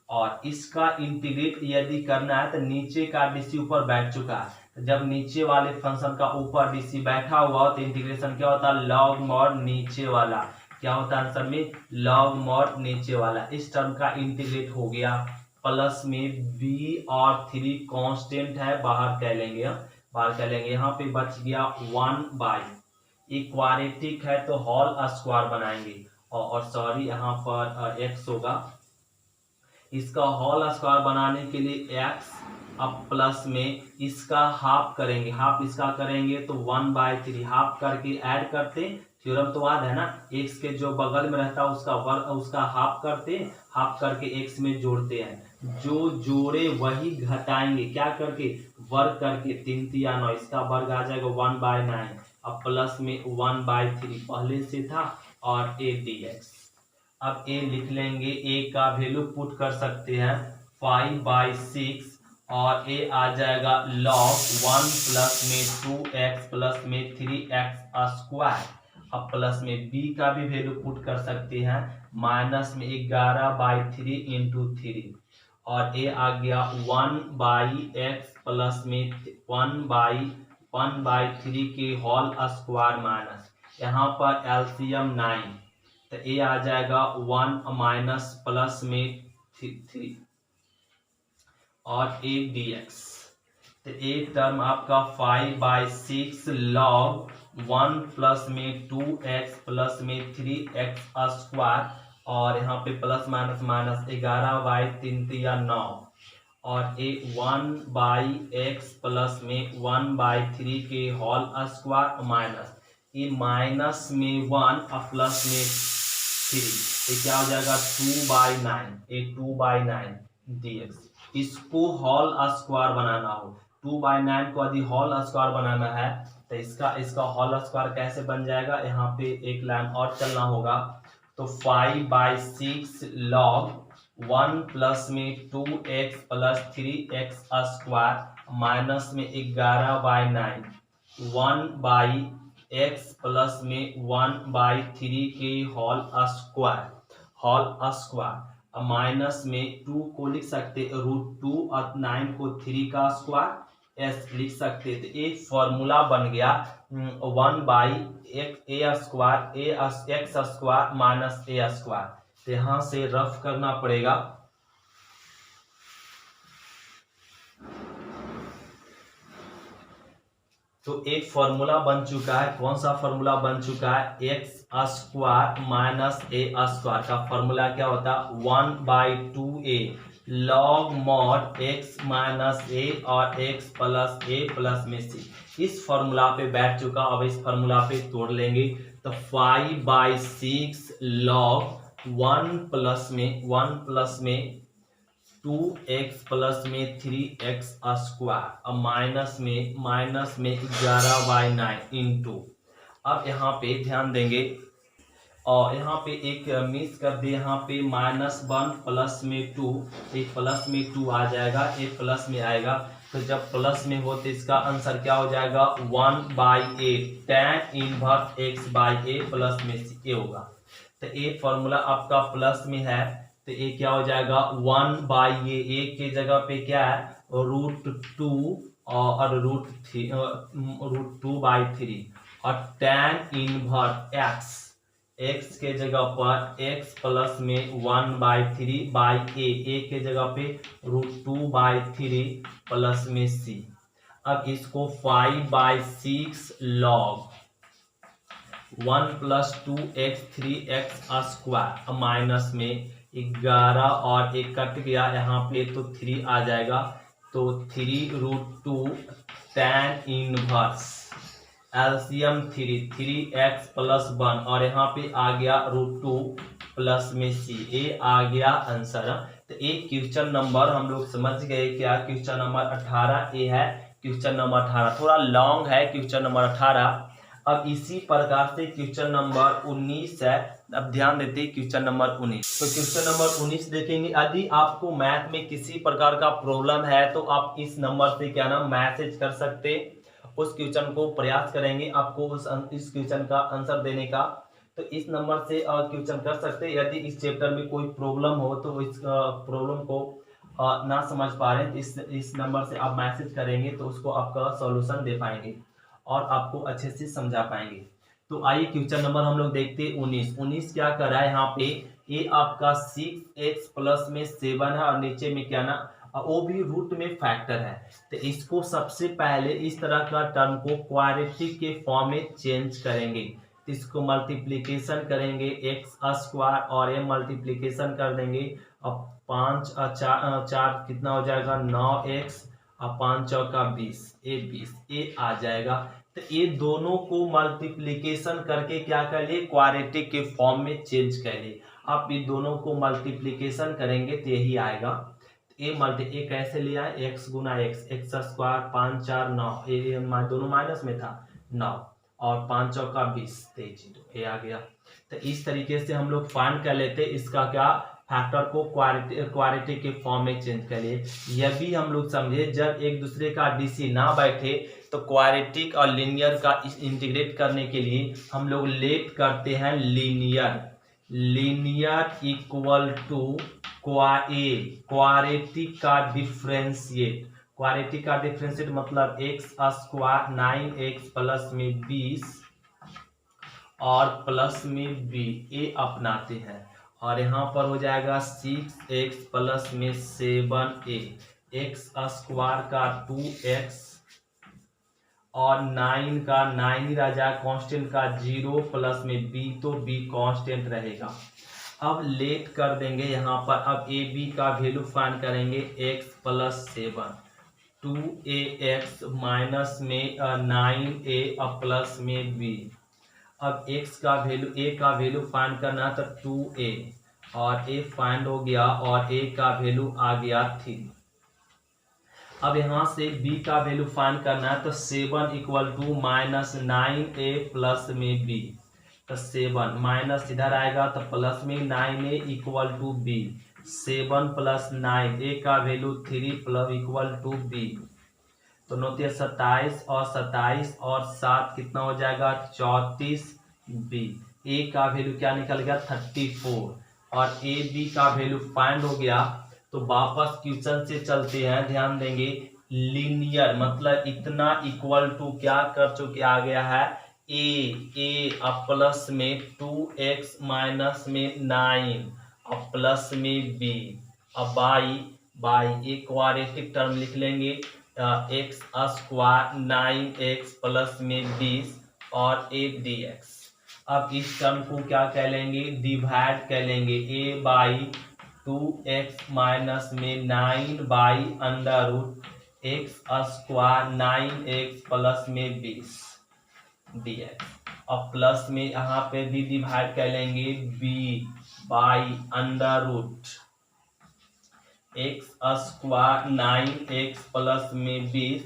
और इसका इंटीग्रेट यदि करना है तो नीचे का डीसी ऊपर बैठ चुका है, जब नीचे वाले फंक्शन का ऊपर डीसी बैठा हुआ तो इंटीग्रेशन क्या होता है, लॉग मॉड नीचे वाला, क्या होता है आंसर में लॉग मॉड नीचे वाला। इस टर्म का इंटीग्रेट हो गया, प्लस में b और 3 कांस्टेंट है, बाहर कह लेंगे, यहाँ पे बच गया 1/, क्वाड्रेटिक है तो होल स्क्वायर बनाएंगे, और सॉरी यहाँ पर x होगा। इसका होल स्क्वायर बनाने के लिए x अब प्लस में इसका हाफ करेंगे, हाफ इसका करेंगे तो 1/3 हाफ करके ऐड करते, थ्योरम तो याद है ना, x के जो बगल में रहता है उसका वर्ग, उसका हाफ करते, हाफ करके x में जोड़ते हैं, जो जोड़े वही घटाएंगे, क्या करके, वर्ग करके, 3×3 = 9, इसका वर्ग आ जाएगा 1/9। अब प्लस में 1/3 पहले से था और a dx। अब a लिख लेंगे, a का वैल्यू पुट कर सकते हैं 5/6 और a आ जाएगा log 1 प्लस में 2x प्लस में 3x²। अब प्लस में b का भी वैल्यू पुट कर सकते हैं, माइनस में 11/3 × 3 और a आ गया 1/x प्लस में 1/3 के होल स्क्वायर माइनस, यहाँ पर एलसीएम 9 तो a आ जाएगा 1 माइनस प्लस में 3 और a dx। तो एक टर्म आपका 5/6 log 1 प्लस में 2x प्लस में 3x² और यहाँ पे प्लस माइनस माइनस 11/3×9 और a 1/x प्लस में 1/3 के होल स्क्वायर माइनस, ये माइनस में 1 और प्लस में 3, ये क्या हो जाएगा 2/9, ये 2/9 dx। इसको होल स्क्वायर बनाना हो, 2/9 को यदि होल स्क्वायर बनाना है तो इसका होल स्क्वायर कैसे बन जाएगा, यहाँ पे एक लाइन और चलना होगा, तो 5/6 log 1 प्लस में 2x प्लस 3x² माइनस में 11/9 1/x प्लस में 1/3 के होल स्क्वायर माइनस में 2 को लिख सकते √2 और 9 को 3 का स्क्वायर एस लिख सकते, तो एक फॉर्मूला बन गया 1/x² माइनस a²। तो यहाँ से रफ करना पड़ेगा, तो एक फॉर्मूला बन चुका है, कौन सा फॉर्मूला बन चुका है, x² माइनस a² का फॉर्मूला क्या होता है 1/2a log mod x minus a और x प्लस a प्लस में c। इस फॉर्मूला पे बैठ चुका, अब इस फॉर्मूला पे तोड़ लेंगे, तो 5/6 log 1 प्लस में 2x प्लस में 3x² अब माइनस में 11/9 इंटू, अब यहाँ पे ध्यान देंगे और यहाँ पे एक मिस कर दे, यहाँ पे -1 प्लस में 2, एक प्लस में 2 आ जाएगा, एक प्लस में आएगा, तो जब प्लस में हो तो इसका आंसर क्या हो जाएगा 1/8 tan इनवर्स x/a प्लस में a होगा। तो a फॉर्मूला आपका प्लस में है तो ये क्या हो जाएगा 1/a, a के जगह पे क्या है √2 और √2/3 और tan इनवर्स x के जगह पर x प्लस में 1/3/a, a के जगह पे √2/3 प्लस में c। अब इसको 5/6 log 1 plus 2x 3x² minus में 11 और एक कट गया यहाँ पे तो 3 आ जाएगा, तो 3√2 tan inverse LCM 3x plus 1 और यहाँ पे आ गया √2 प्लस में c, ए आ गया आंसर। तो एक क्वेश्चन नंबर हम लोग समझ गए, क्या क्वेश्चन नंबर 18 ए है, क्वेश्चन नंबर 18 थोड़ा लॉन्ग है क्वेश्चन नंबर 18। अब इसी प्रकार से क्वेश्चन नंबर 19 है, अब ध्यान देते हैं क्वेश्चन नंबर 19। तो क्वेश्चन नंबर 19 देखेंगे, यदि आपको मैथ में किसी प्रकार का प्रॉब्लम है तो आप इस नंबर से क्या नाम मैसेज कर सकते, उस क्वेश्चन को प्रयास करेंगे आपको इस क्वेश्चन का आंसर देने का, तो इस नंबर से क्वेश्चन कर सकते। यदि इस चैप्टर में कोई प्रॉब्लम हो तो इस प्रॉब्लम को ना समझ पा रहे हैं इस नंबर से आप मैसेज करेंगे तो उसको आपका सॉल्यूशन दे पाएंगे और आपको अच्छे से समझा पाएंगे। तो आइए क्वेश्चन नंबर हम लोग देखते हैं 19 क्या कर रहा है, यहाँ पे ये आपका 6x प्लस में 7 है और नीचे में क्या ना वो भी रूट में फैक्टर है, तो इसको सबसे पहले इस तरह का टर्म को क्वाड्रेटिक के फॉर्म में चेंज करेंगे, तो इसको मल्टीप्लीकेशन करेंगे x² और ये मल्टीप्लीकेशन कर देंगे, अब 5 और 4 कितना हो जाएगा 9x और 5 चौका 20, ए 20, ए आ जाएगा। तो ये दोनों को मल्टीप्लिकेशन करके क्या कर लिए, क्वाड्रेटिक के फॉर्म में चेंज कर लिए। आप ये दोनों को मल्टीप्लिकेशन करेंगे तो यही आएगा। ए कैसे लिया है, एक्स गुना एक्स, एक्स स्क्वायर 5 4 9, ये दोनों माइनस में था 9 और 5 चौका 20, 23 ये आ गया। तो इस तरीके से हम लोग फाइंड कर लेते इसका क्या, फैक्टर को क्वाड्रेटिक के फॉर्म में चेंज कर लिए। यह भी हम लोग समझे जब एक दूसरे का डीसी ना बैठे तो क्वाड्रेटिक और लीनियर का इंटीग्रेट करने के लिए हम लोग लेट करते हैं linear. Linear equal to quadratic का डिफरेंशिएट। क्वाड्रेटिक का डिफरेंशिएट मतलब एक्स स्क्वायर 9x प्लस में 20 और प्लस में बी, ए अपनाते हैं और यहाँ पर हो जाएगा 6x प्लस में 7a, एक्स स्क्वायर का 2x और 9 का 9 रह जाए कांस्टेंट का 0 प्लस में b, तो b कांस्टेंट रहेगा। अब लेट कर देंगे यहाँ पर, अब ए बी का वैल्यू फाइंड करेंगे, x प्लस 7 2ax माइनस में 9a और प्लस में b। अब x का वैल्यू, a का वैल्यू फाइंड करना तो 2a और a फाइंड हो गया और a का वैल्यू आ गया 3। अब यहाँ से b का वैल्यू फाइंड करना है तो 7 equal to minus 9a plus में b, तो 7 माइनस इधर आएगा तो प्लस में 9a equal to b, 7 plus 9, a का value 3 plus equal to b, तो 9 27 और 27 और 7 कितना हो जाएगा 34b। a का वैल्यू क्या निकल गया 34 और a b का वैल्यू फाइंड हो गया। तो वापस क्वेश्चन से चलते हैं, ध्यान देंगे लीनियर मतलब इतना इक्वल टू क्या कर चुके आ गया है ए अब प्लस में 2x माइनस में 9 अब प्लस में b, अब बाई एक क्वाड्रेटिक टर्म लिख लेंगे, एक्स स्क्वायर 9x प्लस में 20 और a dx। अब इस टर्म को क्या कह लेंगे, डिवाइड कर लेंगे, a बाई 2x माइनस में 9 by under root x square 9x plus में 20 dx। अब प्लस में यहाँ पे भी डिवाइड कर लेंगे, b by under root x square 9x plus में 20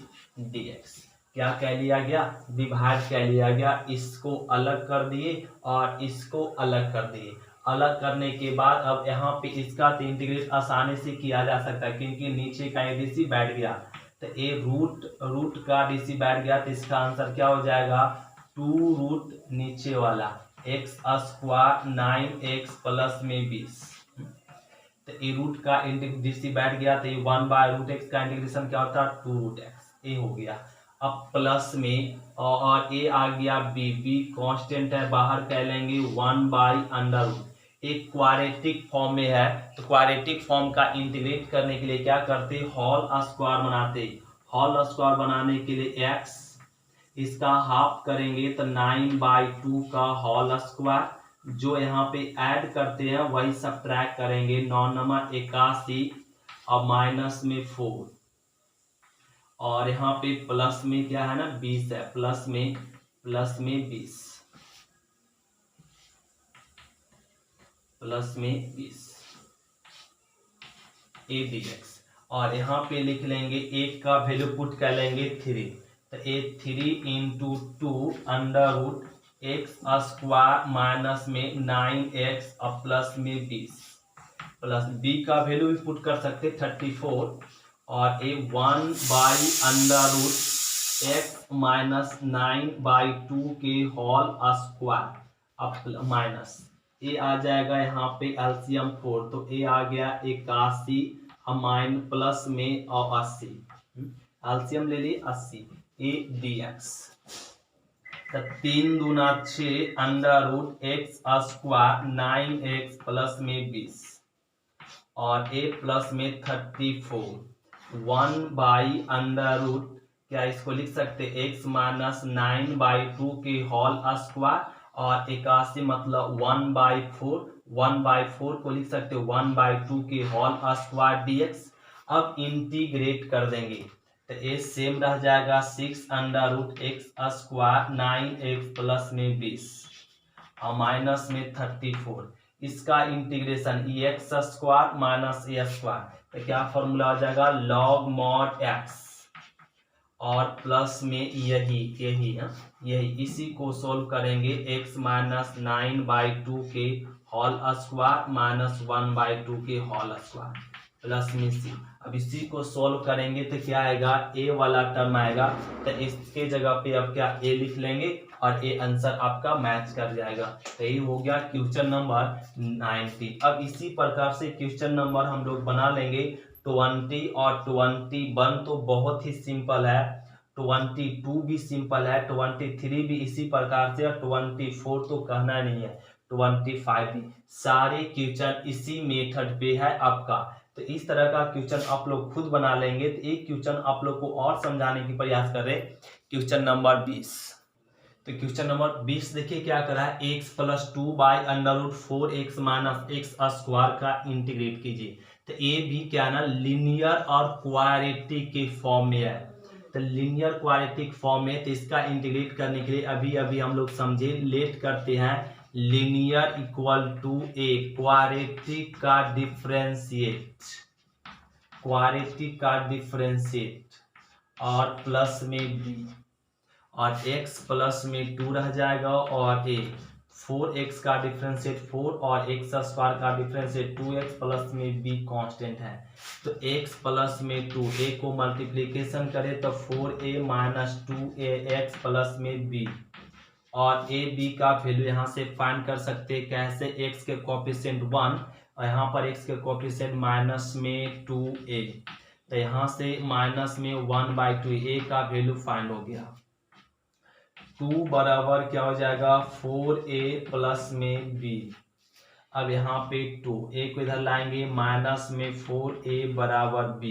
dx। क्या कह लिया गया, डिवाइड कर लिया गया, इसको अलग कर दिए और इसको अलग कर दिए। अलग करने के बाद अब यहाँ पे इसका तो इंटीग्रेट आसानी से किया जा सकता है क्योंकि नीचे का डीसी बैठ गया, तो ए रूट का डीसी बैठ गया, तो इसका आंसर क्या हो जाएगा 2 रूट नीचे वाला एक्स स्क्वायर 9x प्लस में 20, तो ए रूट का डीसी बैठ गया, तो 1 बाय रूट एक्स का इंटीग्रेशन क्या होता है 2 रूट एक्स, ए हो गया। अब प्लस में और ए आ गया बी कांस्टेंट है, बाहर कह लेंगे 1 बाई अंडर रूट, एक क्वाड्रेटिक फॉर्म में है तो क्वाड्रेटिक फॉर्म का इंटीग्रेट करने के लिए क्या करते, होल स्क्वायर बनाते। होल स्क्वायर बनाने के लिए x इसका हाफ करेंगे तो 9/2 का होल स्क्वायर, जो यहाँ पे ऐड करते हैं वही सब्ट्रैक्ट करेंगे, 9 नंबर 81 और माइनस में 4 और यहाँ पे प्लस में क्या है ना 20 है, प्लस में 20 प्लस में 20 a dx। और यहाँ पे लिख लेंगे एक का वैल्यू पुट कर लेंगे 3, तो a 3 into 2 under root x square minus में 9x और प्लस में 20 प्लस b का वैल्यू भी पुट कर सकते 34 और a 1 by under root x minus 9/2 के होल स्क्वायर अब माइनस ए आ जाएगा यहाँ पे एलसीएम 4, तो ए आ गया 81 माइन प्लस में और 80, एलसीएम ले लिए 80 ए dx, तो 3 दूना 6 under root x square 9x plus में 20 और a प्लस में 34 1 बाई अंडर रूट, क्या इसको लिख सकते x माइनस 9/2 के होल स्क्वायर और 81 मतलब 1/4 को लिख सकते 1/2 के होल स्क्वायर dx। अब इंटीग्रेट कर देंगे, तो ए सेम रह जाएगा 6√x² 9x प्लस में 20 और माइनस में 34। इसका इंटीग्रेशन x² माइनस a², तो क्या फॉर्मूला आ जाएगा log mod x और प्लस में यही इसी को सोल्व करेंगे x माइनस 9/2 के होल स्क्वायर माइनस 1/2 के होल स्क्वायर प्लस में c। अब इसी को सोल्व करेंगे तो क्या आएगा a वाला टर्म आएगा, तो इसके जगह पे अब क्या a लिख लेंगे और a आंसर आपका मैच कर जाएगा। तो ये हो गया क्वेश्चन नंबर 90। अब इसी प्रकार से क्वेश्चन नंबर हम लोग बना लेंगे 20 और 21 तो बहुत ही सिंपल है, 22 भी सिंपल है, 23 भी इसी प्रकार से, और 24 तो कहना नहीं है, 25 भी। सारे क्वेश्चन इसी मेथड पे है आपका। तो इस तरह का क्वेश्चन आप लोग खुद बना लेंगे। तो एक क्वेश्चन आप लोग को और समझाने की प्रयास कर रहे, क्वेश्चन नंबर 20। तो क्वेश्चन नंबर 20 देखिए क्या करा है, x + 2/√4x माइनस x² का इंटीग्रेट कीजिए। तो ये भी क्या ना लीनियर और क्वाड्रेटिक के फॉर्म में है, तो लीनियर क्वाड्रेटिक फॉर्म में, तो इसका इंटीग्रेट करने के लिए अभी हम लोग समझे लेट करते हैं linear equal to a quadratic का डिफरेंशिएट और प्लस में b और x प्लस में 2 रह जाएगा और a 4x का डिफरेंशिएट 4 और x² का डिफरेंशिएट 2x प्लस में b कांस्टेंट है। तो x प्लस में 2 a को मल्टीप्लिकेशन करें तो 4a माइनस 2ax प्लस में b और a b का वैल्यू यहाँ से फाइंड कर सकते हैं कैसे, x के कोएफिशिएंट 1 और यहाँ पर x के कोएफिशिएंट माइनस में 2a, तो यहाँ से माइनस में 1/2 a का वैल्यू फाइंड हो गया। 2 बराबर क्या हो जाएगा 4a प्लस में b। अब यहाँ पे 2 a को इधर लाएंगे माइनस में 4a बराबर b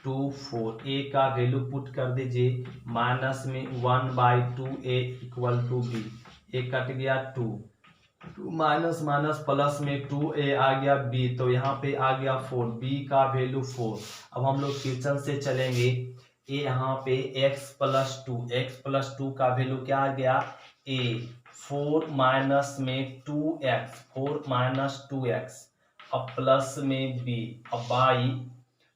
2 4 a का वैल्यू पुट कर दीजिए माइनस में 1/2a equal to b, a cut गया 2 माइनस माइनस प्लस में 2a आ गया b, तो यहाँ पे आ गया 4 b का वैल्यू 4। अब हम लोग क्वेश्चन से चलेंगे, ए यहाँ पे x + 2 का वैल्यू क्या आ गया a 4 माइनस में 2x 4 माइनस 2x अब प्लस में b अब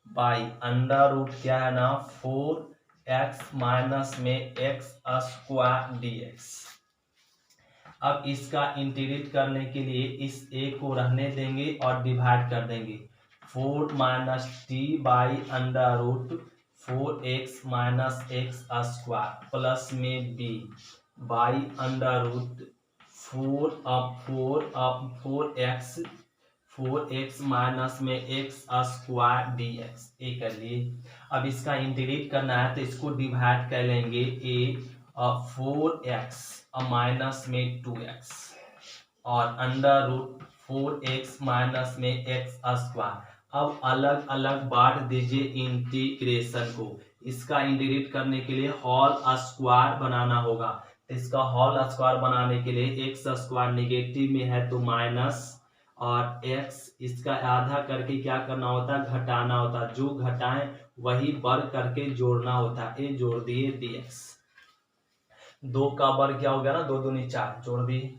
बाई अंडर रूट क्या है ना 4x माइनस में x² dx। अब इसका इंटीग्रेट करने के लिए इस a को रहने देंगे और डिवाइड कर देंगे 4 minus t by under root 4x minus x² plus में b by under root 4x minus में x² dx। ए कर लिए। अब इसका इंटीग्रेट करना है तो इसको डिवाइड कर लेंगे a 4x माइनस में 2x और अंडर रूट 4x माइनस में x²। अब अलग अलग बांट दीजिए इंटीग्रेशन को। इसका इंटीग्रेट करने के लिए होल स्क्वायर बनाना होगा, तो इसका होल स्क्वायर बनाने के लिए x² नेगेटिव में है तो माइनस और x इसका आधा करके क्या करना होता है घटाना होता है, जो घटाएं वही वर्ग करके जोड़ना होता है। ये जोड़ दिए dx, 2 का वर्ग क्या हो गया ना 2 दूनी 4 जोड़ दिए।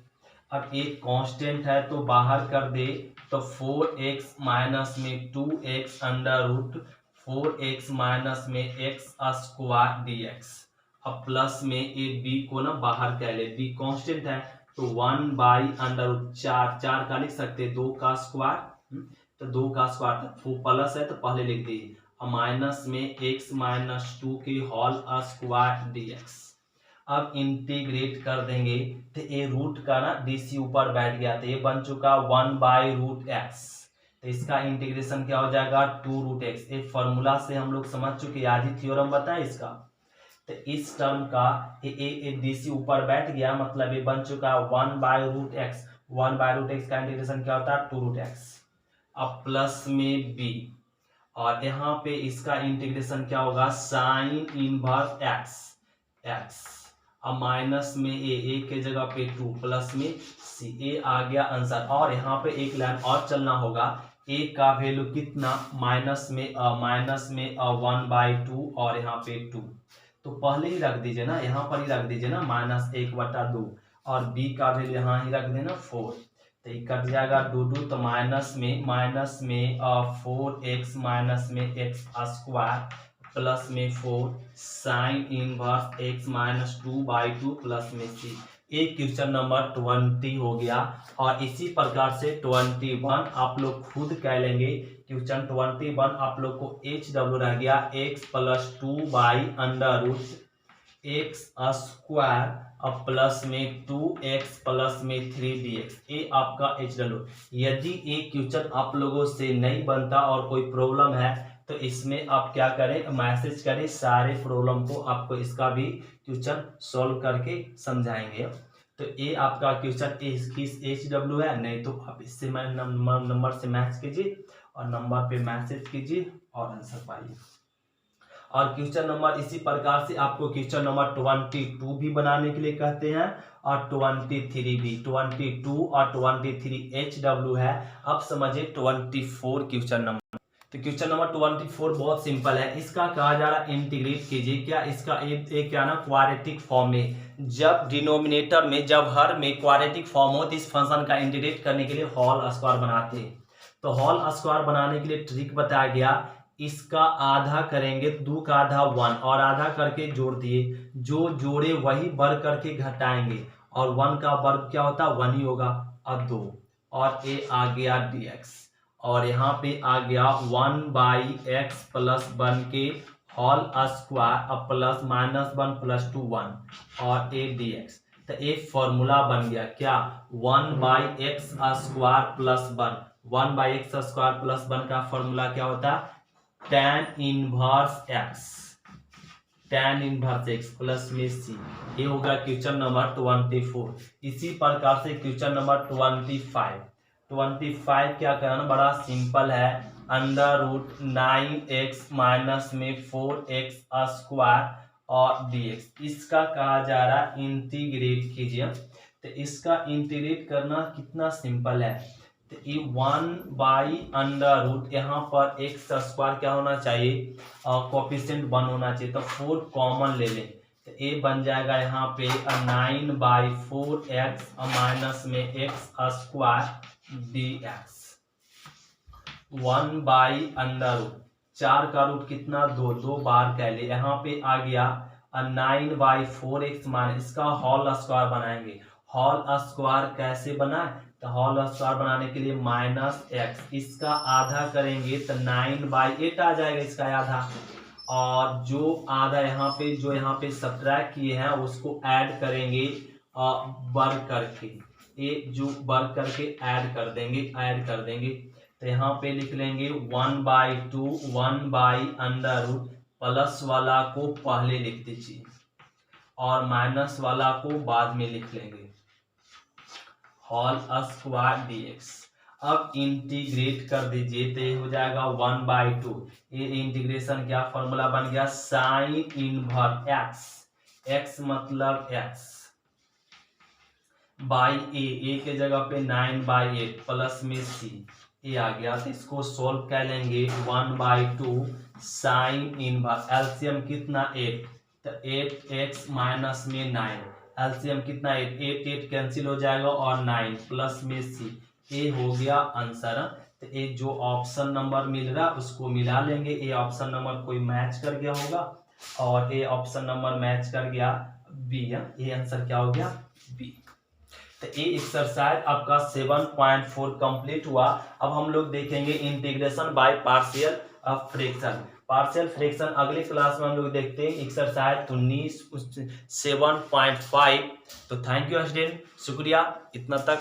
अब एक कांस्टेंट है तो बाहर कर दे तो 4x माइनस में 2x under root 4x minus में x² dx। अब प्लस में ए b को ना बाहर कर ले, b कांस्टेंट है तो 1/√4 4 का लिख सकते 2 का स्क्वायर, तो 2 का स्क्वायर तो प्लस है तो पहले लिख दिए और माइनस में x माइनस 2 के होल स्क्वायर dx। अब इंटीग्रेट कर देंगे तो ये रूट का ना dc ऊपर बैठ गया तो ये बन चुका 1/√x, तो इसका इंटीग्रेशन क्या हो जाएगा 2√x। ये फॉर्मूला से हम लोग समझ चुके, आज ही थ्योरम बताए इसका। तो इस टर्म का ये dc ऊपर बैठ गया मतलब ये बन चुका 1/√x। 1/√x का इंटीग्रेशन क्या होता है 2√x। अब प्लस में b और यहाँ पे इसका इंटीग्रेशन क्या होगा साइन इनवर्स x अब माइनस में a के जगह पे 2 प्लस में c, a आ गया आंसर। और यहाँ पे एक लाइन और चलना होगा ए का वैल्यू कितना माइनस में 1/2 और यहाँ पे 2, तो पहले ही रख दीजिए ना, यहाँ पर ही रख दीजिए ना -1/2 और बी का वैल्यू यहाँ ही रख देना 4, तो ये कट जाएगा 2 तो माइनस में 4x माइनस में x स्क्वायर प्लस में 4 sine inverse x minus 2/2 plus में c। एक क्वेश्चन नंबर 20 हो गया। और इसी प्रकार से 21 आप लोग खुद कह लेंगे। क्वेश्चन 21 आप लोग को HW रह गया x प्लस 2/√x स्क्वायर और प्लस में 2x प्लस में 3dx, ये आपका HW। यदि एक क्वेश्चन आप लोगों से नहीं बनता और कोई प्रॉब्लम है तो इसमें आप क्या करें, मैसेज करें, सारे प्रॉब्लम को आपको इसका भी क्वेश्चन सॉल्व करके समझाएंगे। तो ये आपका क्वेश्चन किस HW है, नहीं तो आप इससे नंबर से मैच कीजिए और नंबर पे मैसेज कीजिए और आंसर पाइए। और क्वेश्चन नंबर इसी प्रकार से आपको क्वेश्चन नंबर 22 भी बनाने के लिए कहते हैं और 23 भी। 22 और 23 HW है। अब समझिए 24 क्वेश्चन नंबर। तो क्वेश्चन नंबर 24 बहुत सिंपल है। इसका कहा जा रहा है इंटीग्रेट कीजिए। क्या इसका एक क्या ना क्वाड्रेटिक फॉर्म में, जब डिनोमिनेटर में जब हर में क्वाड्रेटिक फॉर्म हो तो इस फंक्शन का इंटीग्रेट करने के लिए होल स्क्वायर बनाते हैं। तो होल स्क्वायर बनाने के लिए ट्रिक बताया गया, इसका आधा करेंगे, 2 का आधा 1 और आधा करके जोड़ दिए, जो जोड़े वही वर्ग करके घटाएंगे और 1 का वर्ग क्या होता है 1 ही होगा। अब 2 और ये आ गया dx और यहाँ पे आ गया 1/x प्लस 1 के होल स्क्वायर अब प्लस -1 प्लस 2 1 और a dx। तो एक फॉर्मूला बन गया क्या 1/x square plus 1 square plus 1 का फॉर्मूला क्या होता है tan इनवर्स x प्लस में c। ये होगा क्वेश्चन नंबर 24। इसी प्रकार से क्वेश्चन नंबर 25 क्या करना, बड़ा सिंपल है। √9x माइनस में 4x स्क्वायर और dx, इसका कहा जा रहा है इंटीग्रेट कीजिए। तो इसका इंटीग्रेट करना कितना सिंपल है, तो ये 1/√, यहाँ पर x स्क्वायर क्या होना चाहिए, कोफिशिएंट 1 होना चाहिए, तो 4 कॉमन ले लें तो ये बन जाएगा यहाँ पे 9/4x माइनस में x स्क्वायर dx 1/√, 4 का रूट कितना 2 बार कह ले, यहाँ पे आ गया 9/4x माइनस, इसका होल स्क्वायर बनाएंगे। होल स्क्वायर कैसे बनाए, तो होल स्क्वायर बनाने के लिए -x, इसका आधा करेंगे तो 9/8 आ जाएगा इसका आधा, और जो आधा यहाँ पे सब्ट्रैक्ट किए हैं उसको ऐड करेंगे वर्ग करके, ये जो वर्ग करके ऐड कर देंगे तो यहाँ पे लिख लेंगे 1/2 1/√, प्लस वाला को पहले लिख दीजिए और माइनस वाला को बाद में लिख लेंगे, होल स्क्वायर dx। अब इंटीग्रेट कर दीजिए तो ये हो जाएगा 1/2, ये इंटीग्रेशन क्या फॉर्मूला बन गया साइन इनवर्स x मतलब x बाई a के जगह पे 9/8 प्लस में c, ये आ गया। तो इसको सोल्व कर लेंगे 1/2 साइन इनवर्स, एलसीएम कितना 8, तो 8x माइनस में 9, एलसीएम कितना 8 कैंसिल हो जाएगा और 9 प्लस में c, ये हो गया आंसर। तो ये जो ऑप्शन नंबर मिल रहा है उसको मिला लेंगे, ये ऑप्शन नंबर कोई मैच कर गया होगा और ये ऑप्शन नंबर मैच कर गया बी, ये आंसर क्या हो गया बी। तो ये एक्सरसाइज आपका 7.4 कंप्लीट हुआ। अब हम लोग देखेंगे integration by partial fraction. Partial fraction अगले क्लास में हम लोग देखते हैं एक्सरसाइज 19 7.5। तो थैंक यू स्टूडेंट, शुक्रिया इतना तक।